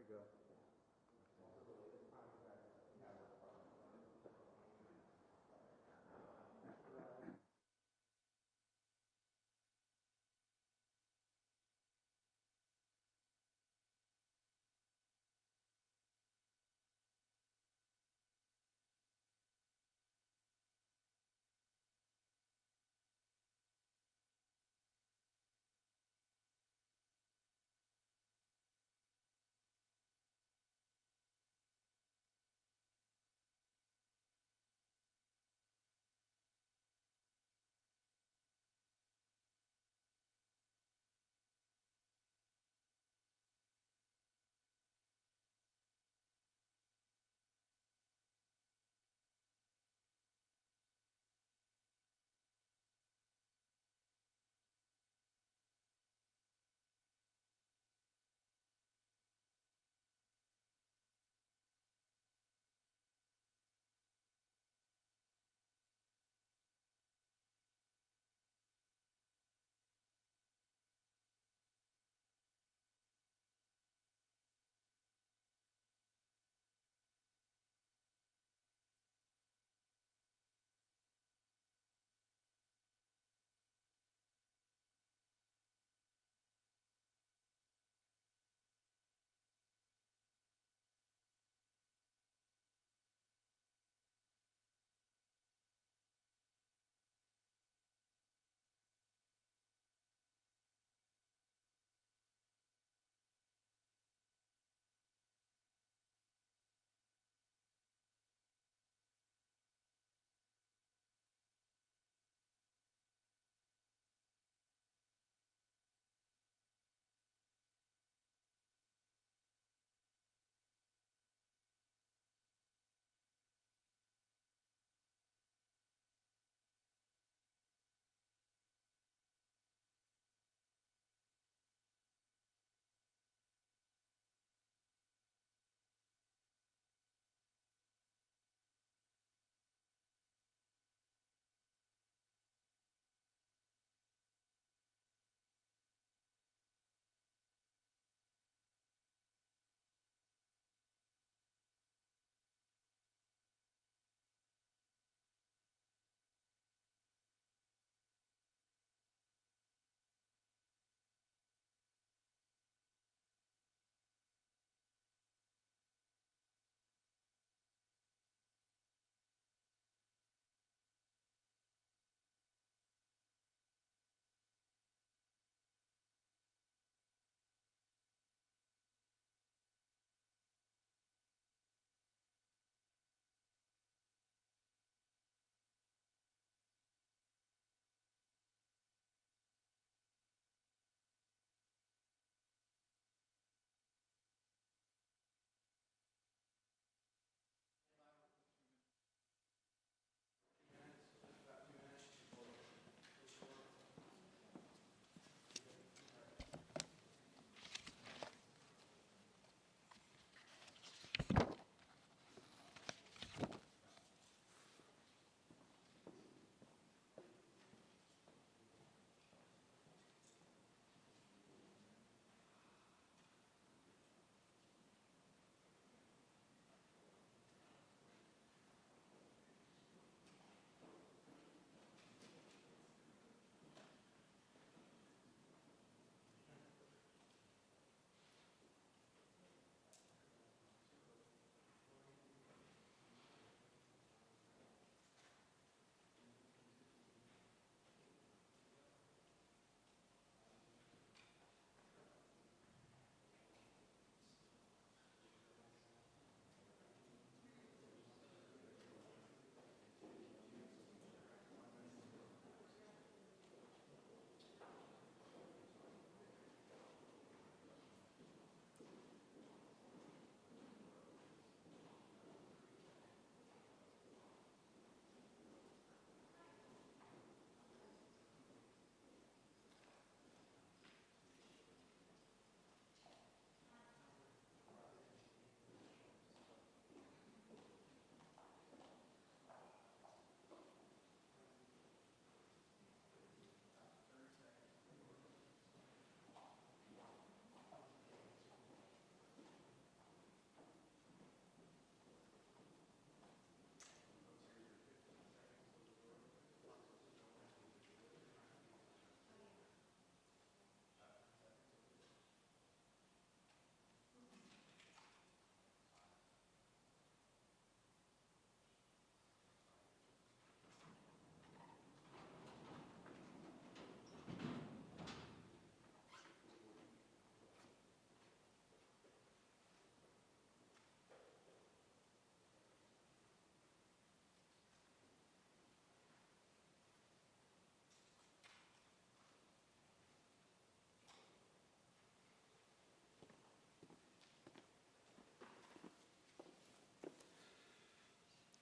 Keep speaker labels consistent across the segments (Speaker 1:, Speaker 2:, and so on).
Speaker 1: go.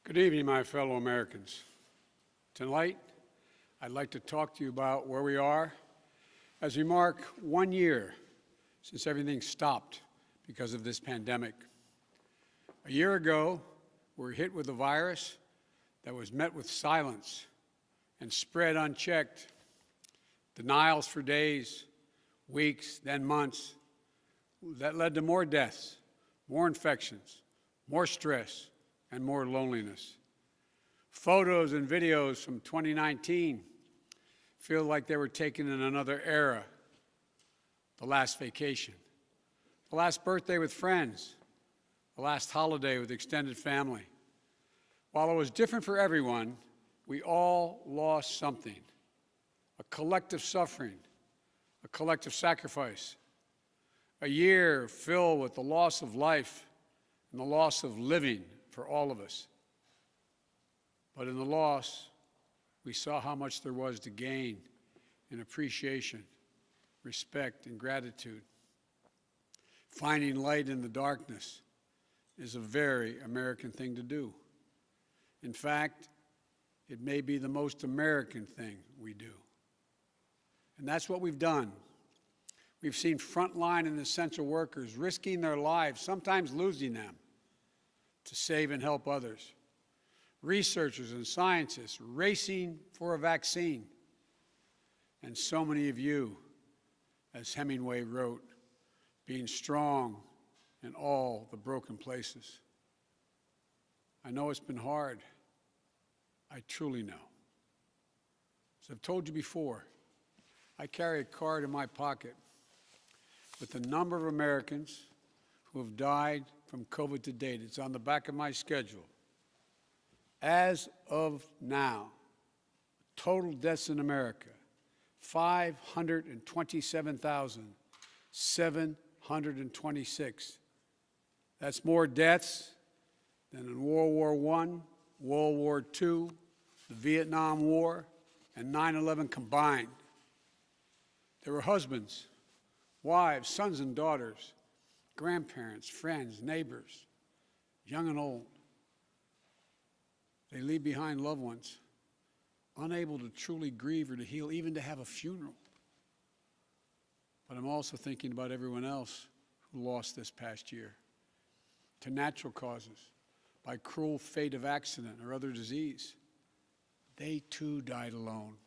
Speaker 1: Good evening, my fellow Americans. Tonight, I'd like to talk to you about where we are as we mark 1 year since everything stopped because of this pandemic. A year ago, we were hit with a virus that was met with silence and spread unchecked. Denials for days, weeks, then months. That led to more deaths, more infections, more stress, and more loneliness. Photos and videos from 2019 feel like they were taken in another era. The last vacation, the last birthday with friends, the last holiday with extended family. While it was different for everyone, we all lost something. A collective suffering, a collective sacrifice. A year filled with the loss of life and the loss of living for all of us. But in the loss, we saw how much there was to gain in appreciation, respect, and gratitude. Finding light in the darkness is a very American thing to do. In fact, it may be the most American thing we do. And that's what we've done. We've seen frontline and essential workers risking their lives, sometimes losing them, to save and help others. Researchers and scientists racing for a vaccine. And so many of you, as Hemingway wrote, being strong in all the broken places. I know it's been hard. I truly know. As I've told you before, I carry a card in my pocket with the number of Americans who have died from COVID to date. It's on the back of my schedule. As of now, total deaths in America, 527,726. That's more deaths than in World War I, World War II, the Vietnam War, and 9/11 combined. There were husbands, wives, sons and daughters, grandparents, friends, neighbors, young and old. They leave behind loved ones, unable to truly grieve or to heal, even to have a funeral. But I'm also thinking about everyone else who lost this past year to natural causes, by cruel fate of accident or other disease. They too died alone.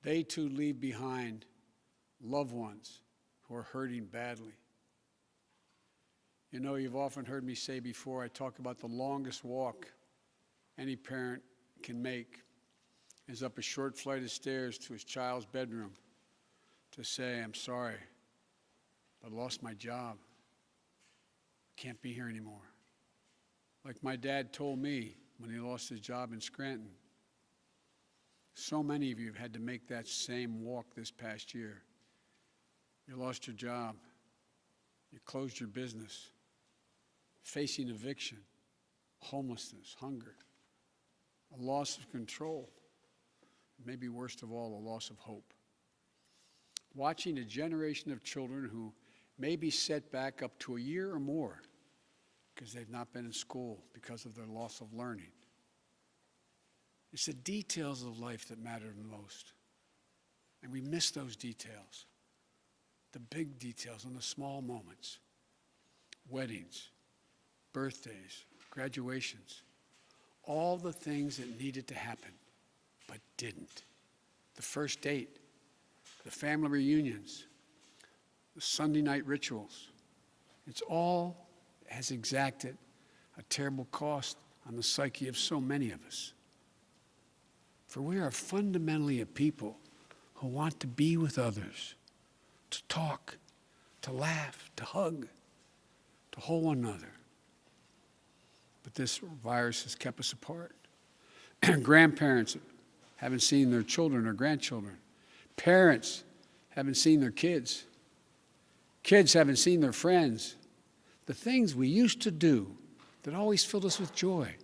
Speaker 1: They too leave behind loved ones who are hurting badly. You know, you've often heard me say before, I talk about the longest walk any parent can make is up a short flight of stairs to his child's bedroom to say, I'm sorry, but I lost my job. Can't be here anymore. Like my dad told me when he lost his job in Scranton. So many of you have had to make that same walk this past year. You lost your job. You closed your business. Facing eviction, homelessness, hunger, a loss of control, maybe worst of all, a loss of hope. Watching a generation of children who may be set back up to a year or more because they've not been in school because of their loss of learning. It's the details of life that matter the most. And we miss those details, the big details and the small moments. Weddings, birthdays, graduations, all the things that needed to happen, but didn't. The first date, the family reunions, the Sunday night rituals. It's all has exacted a terrible cost on the psyche of so many of us. For we are fundamentally a people who want to be with others, to talk, to laugh, to hug, to hold one another. But this virus has kept us apart. Grandparents haven't seen their children or grandchildren. Parents haven't seen their kids. Kids haven't seen their friends. The things we used to do that always filled us with joy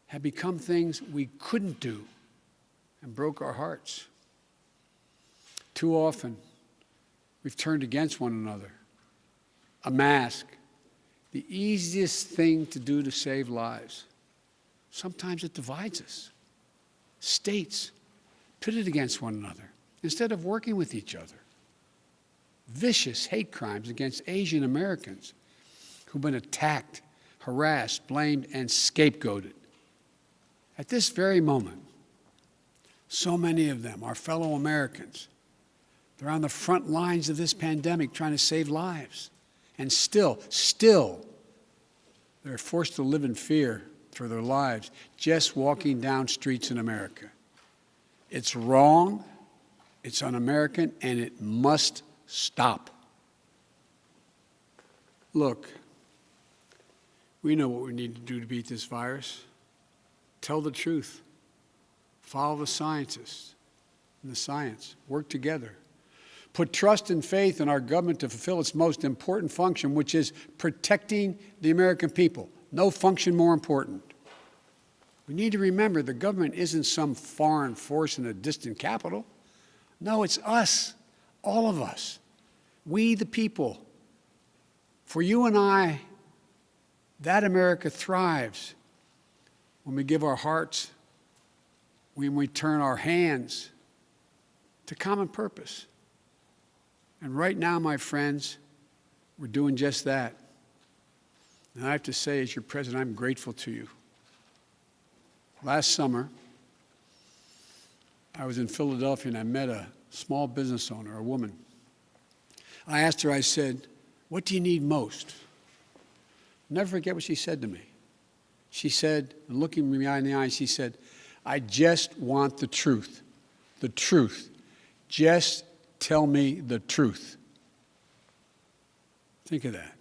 Speaker 1: have become things we couldn't do and broke our hearts. Too often, we've turned against one another. A mask, the easiest thing to do to save lives. Sometimes it divides us. States pitted against one another instead of working with each other. Vicious hate crimes against Asian Americans who've been attacked, harassed, blamed, and scapegoated. At this very moment, so many of them, our fellow Americans, they're on the front lines of this pandemic trying to save lives. And still, they're forced to live in fear for their lives just walking down streets in America. It's wrong, it's un-American, and it must stop. Look, we know what we need to do to beat this virus. Tell the truth. Follow the scientists and the science. Work together. Put trust and faith in our government to fulfill its most important function, which is protecting the American people. No function more important. We need to remember the government isn't some foreign force in a distant capital. No, it's us, all of us. We, the people. For you and I, that America thrives when we give our hearts, when we turn our hands to common purpose. And right now, my friends, we're doing just that. And I have to say, as your president, I'm grateful to you. Last summer, I was in Philadelphia and I met a small business owner, a woman. I asked her, I said, what do you need most? Never forget what she said to me. She said, looking me in the eye, she said, I just want the truth. The truth. Just tell me the truth. Think of that.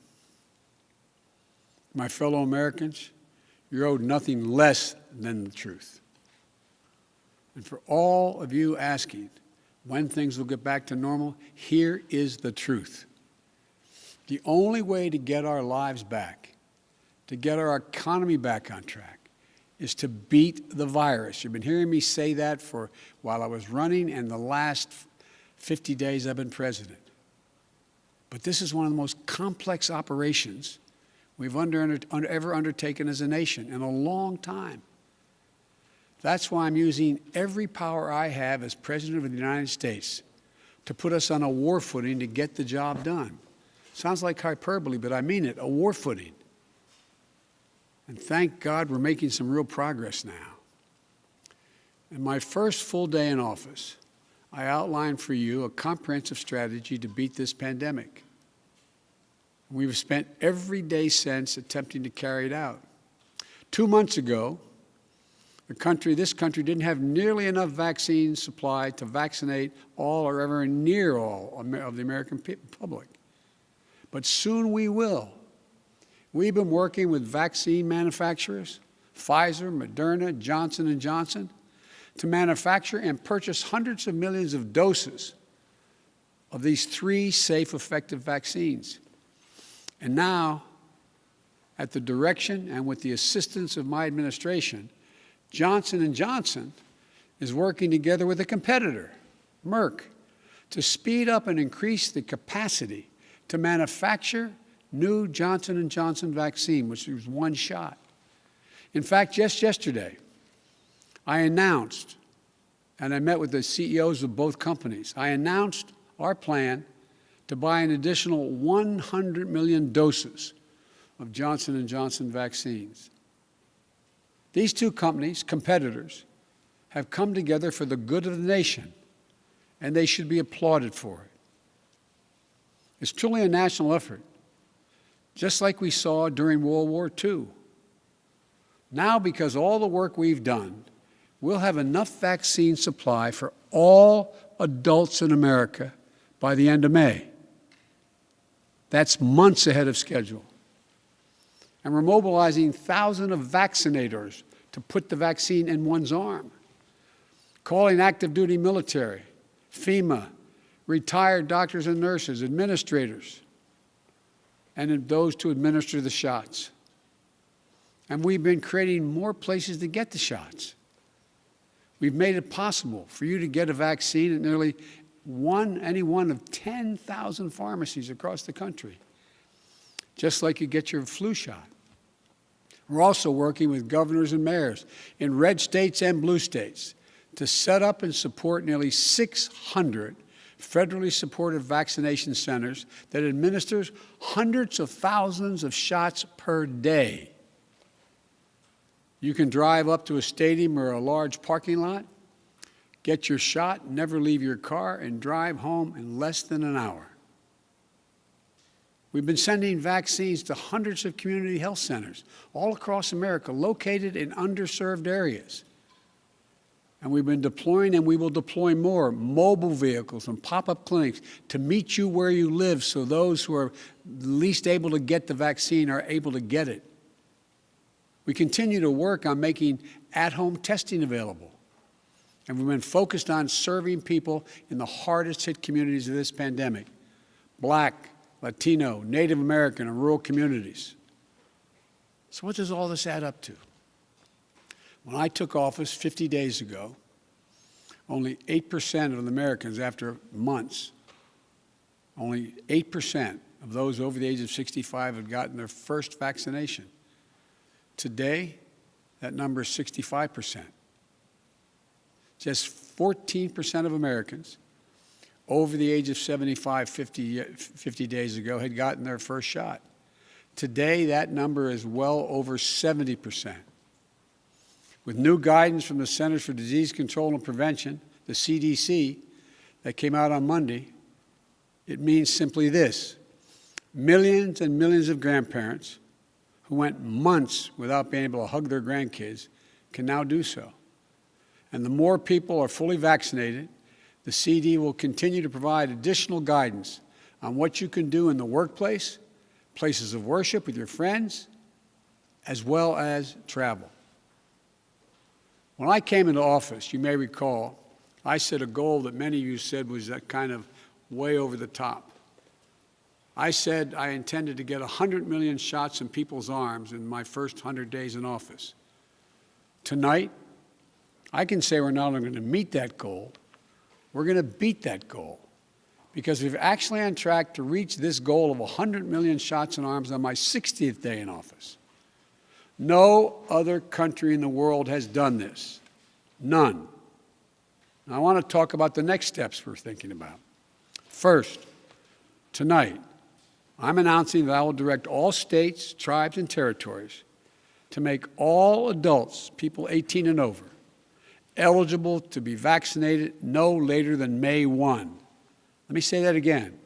Speaker 1: My fellow Americans, you're owed nothing less than the truth. And for all of you asking when things will get back to normal, here is the truth. The only way to get our lives back, to get our economy back on track, is to beat the virus. You've been hearing me say that for while I was running and the last 50 days I've been president. But this is one of the most complex operations we've ever undertaken as a nation in a long time. That's why I'm using every power I have as President of the United States to put us on a war footing to get the job done. Sounds like hyperbole, but I mean it, a war footing. And thank God we're making some real progress now. In my first full day in office, I outlined for you a comprehensive strategy to beat this pandemic. We've spent every day since attempting to carry it out. 2 months ago, this country didn't have nearly enough vaccine supply to vaccinate all or ever near all of the American public. But soon we will. We've been working with vaccine manufacturers, Pfizer, Moderna, Johnson & Johnson, to manufacture and purchase hundreds of millions of doses of these 3 safe, effective vaccines. And now, at the direction and with the assistance of my administration, Johnson & Johnson is working together with a competitor, Merck, to speed up and increase the capacity to manufacture new Johnson & Johnson vaccine, which is one shot. In fact, just yesterday, I announced, and I met with the CEOs of both companies, I announced our plan to buy an additional 100 million doses of Johnson & Johnson vaccines. These 2 companies, competitors, have come together for the good of the nation, and they should be applauded for it. It's truly a national effort, just like we saw during World War II. Now, because of all the work we've done, we'll have enough vaccine supply for all adults in America by the end of May. That's months ahead of schedule. And we're mobilizing thousands of vaccinators to put the vaccine in one's arm, calling active duty military, FEMA, retired doctors and nurses, administrators, and those to administer the shots. And we've been creating more places to get the shots. We've made it possible for you to get a vaccine at nearly any one of 10,000 pharmacies across the country, just like you get your flu shot. We're also working with governors and mayors in red states and blue states to set up and support nearly 600 federally supported vaccination centers that administers hundreds of thousands of shots per day. You can drive up to a stadium or a large parking lot, get your shot, never leave your car, and drive home in less than an hour. We've been sending vaccines to hundreds of community health centers all across America, located in underserved areas. And we've been deploying, and we will deploy more, mobile vehicles and pop-up clinics to meet you where you live so those who are least able to get the vaccine are able to get it. We continue to work on making at-home testing available. And we've been focused on serving people in the hardest hit communities of this pandemic: Black, Latino, Native American, and rural communities. So what does all this add up to? When I took office 50 days ago, only 8% of Americans, after months, only 8% of those over the age of 65 had gotten their first vaccination. Today, that number is 65%. Just 14% of Americans over the age of 75 50 days ago had gotten their first shot. Today, that number is well over 70%. With new guidance from the Centers for Disease Control and Prevention, the CDC, that came out on Monday, it means simply this: millions and millions of grandparents who went months without being able to hug their grandkids can now do so. And the more people are fully vaccinated, the CD will continue to provide additional guidance on what you can do in the workplace, places of worship with your friends, as well as travel. When I came into office, you may recall, I set a goal that many of you said was that kind of way over the top. I said I intended to get 100 million shots in people's arms in my first 100 days in office. Tonight, I can say we're not only going to meet that goal, we're going to beat that goal, because we're actually on track to reach this goal of 100 million shots in arms on my 60th day in office. No other country in the world has done this. None. Now, I want to talk about the next steps we're thinking about. First, tonight, I'm announcing that I will direct all states, tribes, and territories to make all adults, people 18 and over, eligible to be vaccinated no later than May 1. Let me say that again.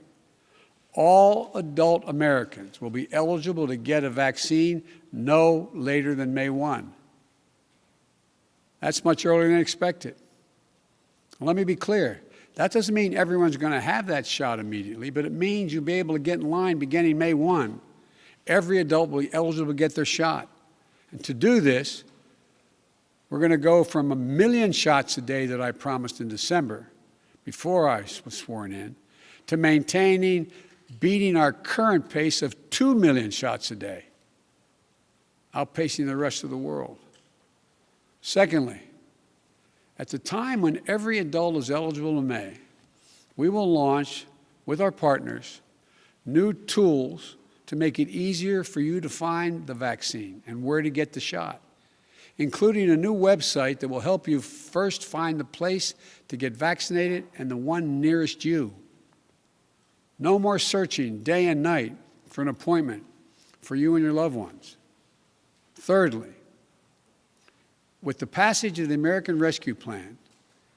Speaker 1: All adult Americans will be eligible to get a vaccine no later than May 1. That's much earlier than expected. Let me be clear. That doesn't mean everyone's going to have that shot immediately, but it means you'll be able to get in line beginning May 1. Every adult will be eligible to get their shot. And to do this, we're going to go from 1 million shots a day that I promised in December, before I was sworn in, to beating our current pace of 2 million shots a day, outpacing the rest of the world. Secondly, at the time when every adult is eligible in May, we will launch, with our partners, new tools to make it easier for you to find the vaccine and where to get the shot, including a new website that will help you first find the place to get vaccinated and the one nearest you. No more searching day and night for an appointment for you and your loved ones. Thirdly, with the passage of the American Rescue Plan,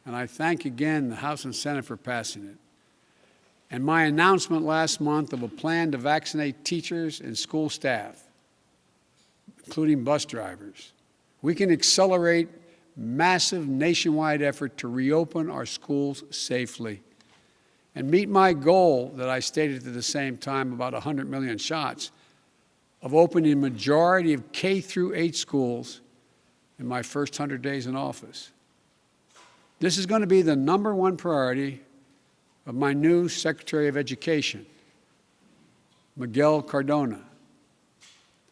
Speaker 1: and I thank again the House and Senate for passing it, and my announcement last month of a plan to vaccinate teachers and school staff, including bus drivers, we can accelerate massive nationwide effort to reopen our schools safely and meet my goal that I stated at the same time, about 100 million shots, of opening a majority of K through 8 schools in my first 100 days in office. This is going to be the #1 priority of my new Secretary of Education, Miguel Cardona.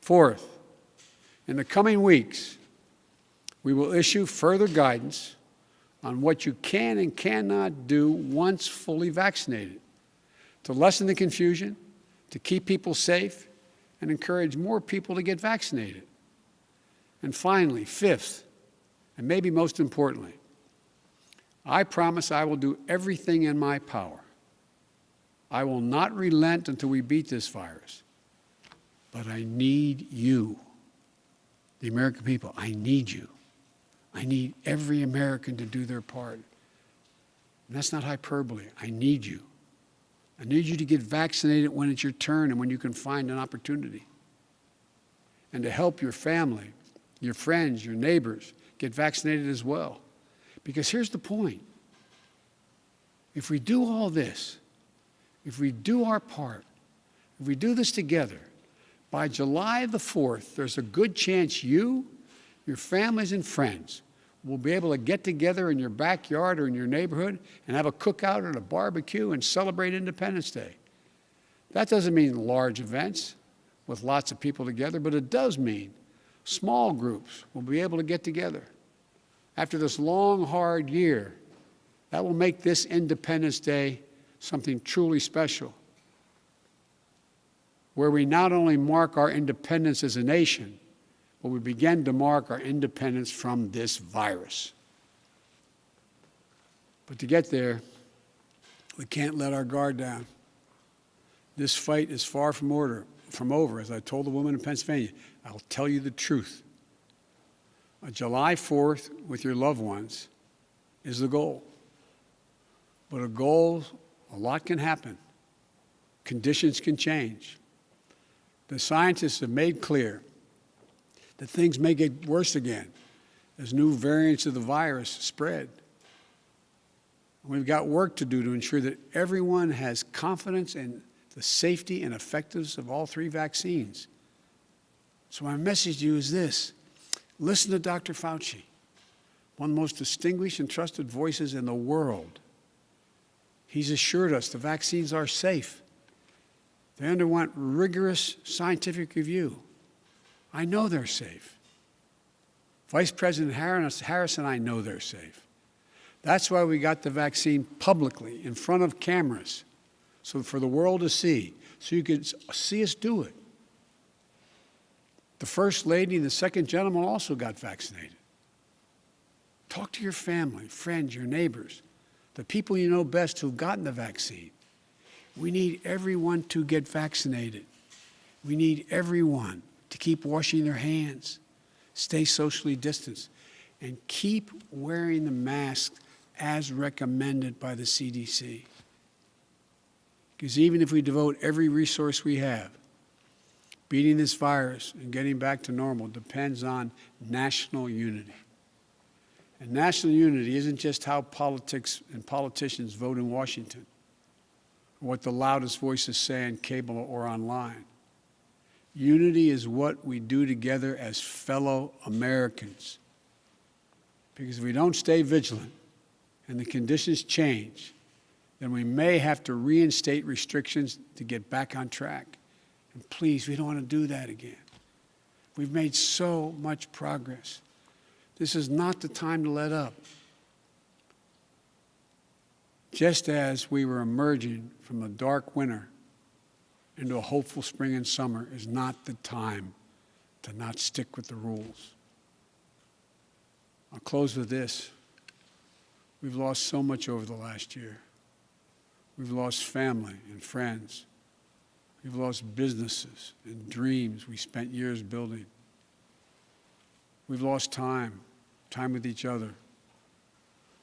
Speaker 1: Fourth, in the coming weeks, we will issue further guidance on what you can and cannot do once fully vaccinated, to lessen the confusion, to keep people safe, and encourage more people to get vaccinated. And finally, fifth, and maybe most importantly, I promise I will do everything in my power. I will not relent until we beat this virus. But I need you, the American people. I need you. I need every American to do their part. And that's not hyperbole. I need you. I need you to get vaccinated when it's your turn and when you can find an opportunity. And to help your family, your friends, your neighbors get vaccinated as well. Because here's the point. If we do all this, if we do our part, if we do this together, by July the 4th, there's a good chance you, your families and friends will be able to get together in your backyard or in your neighborhood and have a cookout or a barbecue and celebrate Independence Day. That doesn't mean large events with lots of people together, but it does mean small groups will be able to get together. After this long, hard year, that will make this Independence Day something truly special, where we not only mark our independence as a nation, but we begin to mark our independence from this virus. But to get there, we can't let our guard down. This fight is far from over. As I told the woman in Pennsylvania, I'll tell you the truth. July 4th with your loved ones is the goal. But a goal, a lot can happen. Conditions can change. The scientists have made clear that things may get worse again as new variants of the virus spread. And we've got work to do to ensure that everyone has confidence in the safety and effectiveness of all three vaccines. So my message to you is this. Listen to Dr. Fauci, one of the most distinguished and trusted voices in the world. He's assured us the vaccines are safe. They underwent rigorous scientific review. I know they're safe. Vice President Harris and I know they're safe. That's why we got the vaccine publicly in front of cameras, so for the world to see, so you could see us do it. The First Lady and the Second Gentleman also got vaccinated. Talk to your family, friends, your neighbors, the people you know best who've gotten the vaccine. We need everyone to get vaccinated. We need everyone to keep washing their hands, stay socially distanced, and keep wearing the mask as recommended by the CDC. Because even if we devote every resource we have, beating this virus and getting back to normal depends on national unity. And national unity isn't just how politics and politicians vote in Washington, or what the loudest voices say on cable or online. Unity is what we do together as fellow Americans. Because if we don't stay vigilant and the conditions change, then we may have to reinstate restrictions to get back on track. And please, we don't want to do that again. We've made so much progress. This is not the time to let up. Just as we were emerging from a dark winter into a hopeful spring and summer is not the time to not stick with the rules. I'll close with this. We've lost so much over the last year. We've lost family and friends. We've lost businesses and dreams we spent years building. We've lost time with each other.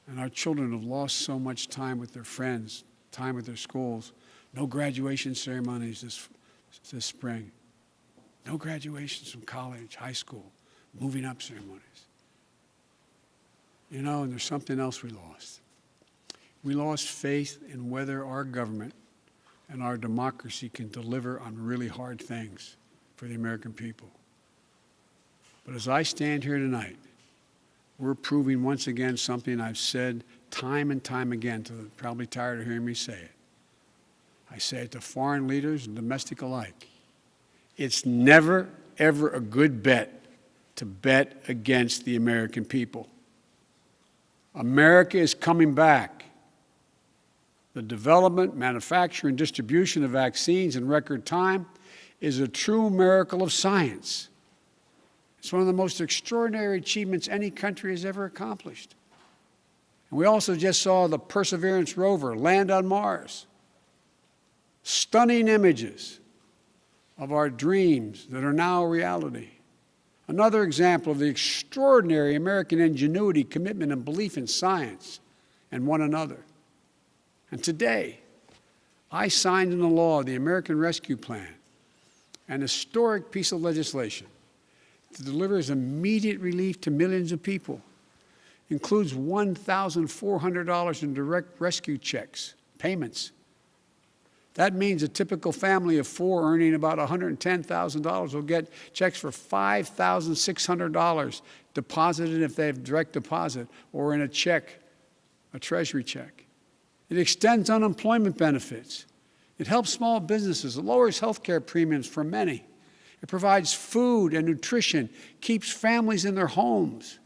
Speaker 1: And our children have lost so much time with their friends, time with their schools. No graduation ceremonies this spring. No graduations from college, high school, moving up ceremonies. You know, and there's something else we lost. We lost faith in whether our government and our democracy can deliver on really hard things for the American people. But as I stand here tonight, we're proving once again something I've said time and time again, to probably tired of hearing me say it. I say it to foreign leaders and domestic alike. It's never, ever a good bet to bet against the American people. America is coming back. The development, manufacture, and distribution of vaccines in record time is a true miracle of science. It's one of the most extraordinary achievements any country has ever accomplished. And we also just saw the Perseverance rover land on Mars. Stunning images of our dreams that are now a reality. Another example of the extraordinary American ingenuity, commitment, and belief in science and one another. And today, I signed into law the American Rescue Plan, an historic piece of legislation that delivers immediate relief to millions of people, includes $1,400 in direct rescue checks, payments. That means a typical family of four earning about $110,000 will get checks for $5,600 deposited if they have direct deposit or in a check, a treasury check. It extends unemployment benefits. It helps small businesses. It lowers health care premiums for many. It provides food and nutrition, keeps families in their homes,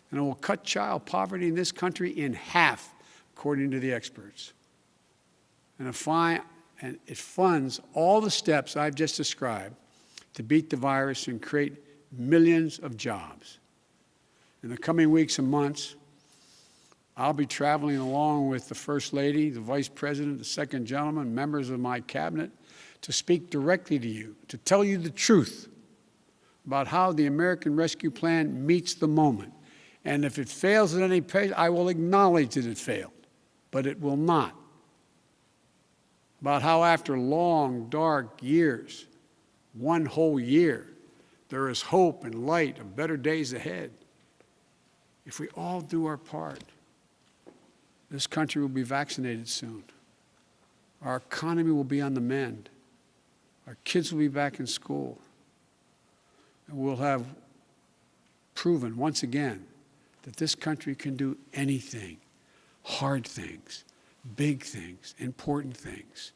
Speaker 1: and it will cut child poverty in this country in half, according to the experts. And it funds all the steps I've just described to beat the virus and create millions of jobs. In the coming weeks and months, I'll be traveling along with the First Lady, the Vice President, the Second Gentleman, members of my cabinet, to speak directly to you, to tell you the truth about how the American Rescue Plan meets the moment. And if it fails at any pace, I will acknowledge that it failed, but it will not. About how after long, dark years, one whole year, there is hope and light of better days ahead. If we all do our part, this country will be vaccinated soon. Our economy will be on the mend. Our kids will be back in school. And we'll have proven once again that this country can do anything, hard things, big things, important things.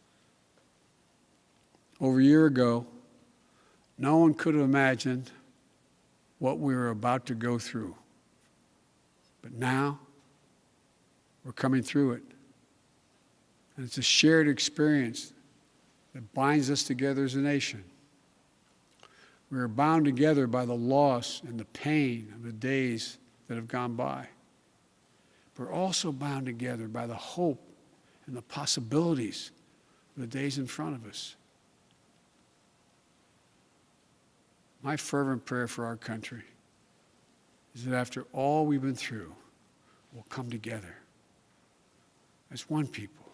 Speaker 1: Over a year ago, no one could have imagined what we were about to go through. But now, we're coming through it. And it's a shared experience that binds us together as a nation. We are bound together by the loss and the pain of the days that have gone by. We're also bound together by the hope and the possibilities of the days in front of us. My fervent prayer for our country is that after all we've been through, we'll come together as one people,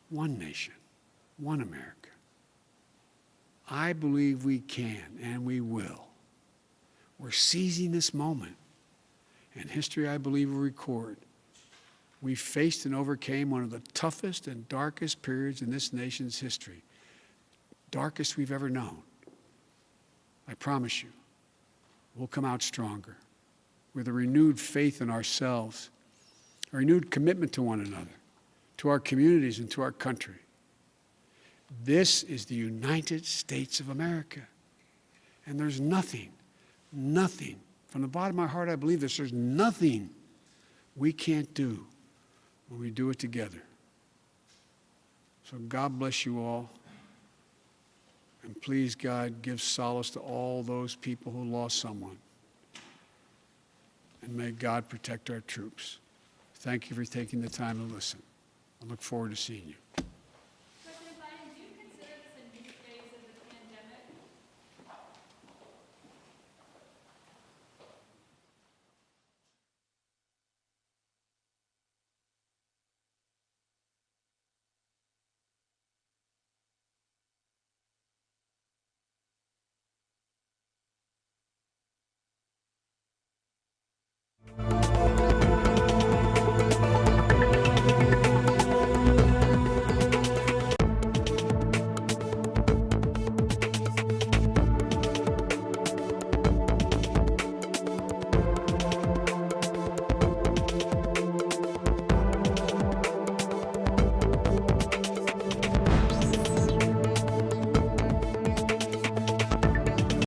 Speaker 1: one nation, one America. I believe we can and we will. We're seizing this moment, and history, I believe, will record. We faced and overcame one of the toughest and darkest periods in this nation's history, darkest we've ever known. I promise you, we'll come out stronger with a renewed faith in ourselves, a renewed commitment to one another, to our communities, and to our country. This is the United States of America. And there's nothing, from the bottom of my heart I believe this, there's nothing we can't do when we do it together. So God bless you all. And please, God, give solace to all those people who lost someone. And may God protect our troops. Thank you for taking the time to listen. I look forward to seeing you.